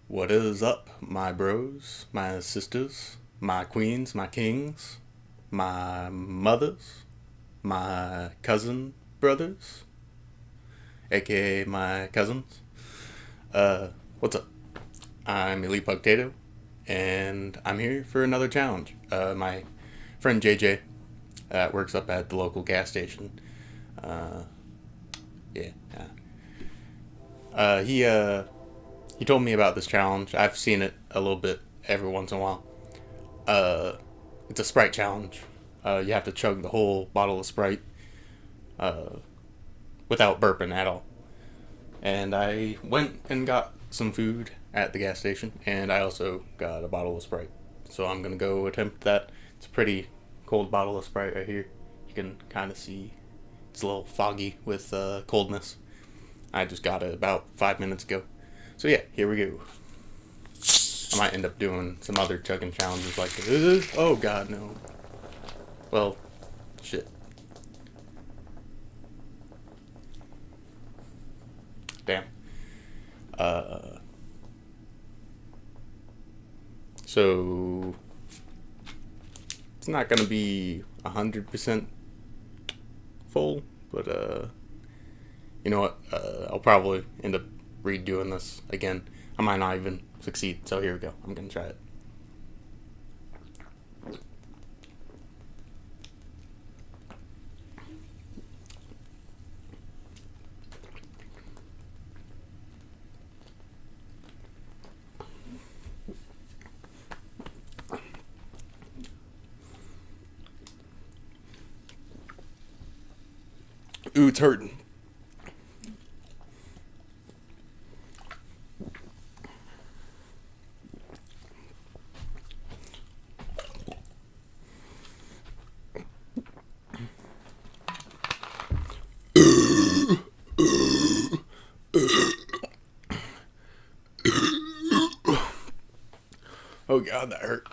What is up, my bros, my sisters, my queens, my kings, my mothers, my cousin brothers, aka my cousins? What's up? I'm Elite Potato, and I'm here for another challenge. My friend JJ works up at the local gas station. Uh, yeah, he told me about this challenge. I've seen it a little bit every once in a while. Uh, it's a Sprite challenge. You have to chug the whole bottle of Sprite without burping at all. And I went and got some food at the gas station, and I also got a bottle of Sprite. So I'm gonna go attempt that. It's a pretty cold bottle of Sprite right here. You can kind of see it's a little foggy with coldness. I just got it about 5 minutes ago. So yeah, here we go. I might end up doing some other chugging challenges like this. Oh god, no. Well, shit. Damn. So it's not gonna be 100% full, but you know what? I'll probably end up redoing this again. I might not even succeed. So here we go. I'm gonna try it. Ooh, it's hurting. Oh god, that hurt.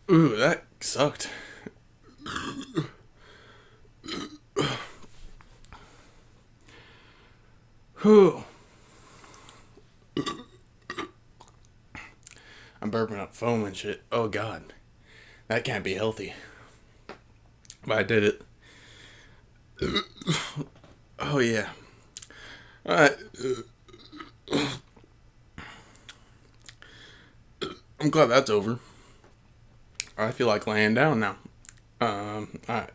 Ooh, that sucked. Whew. I'm burping up foam and shit. Oh god. That can't be healthy. But I did it. Oh yeah. Alright. I'm glad that's over. I feel like laying down now. Alright.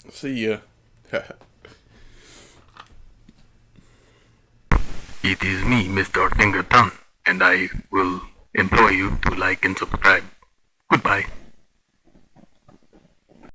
See ya. It is me, Mr. Fingerton, and I will implore you to like and subscribe. Goodbye.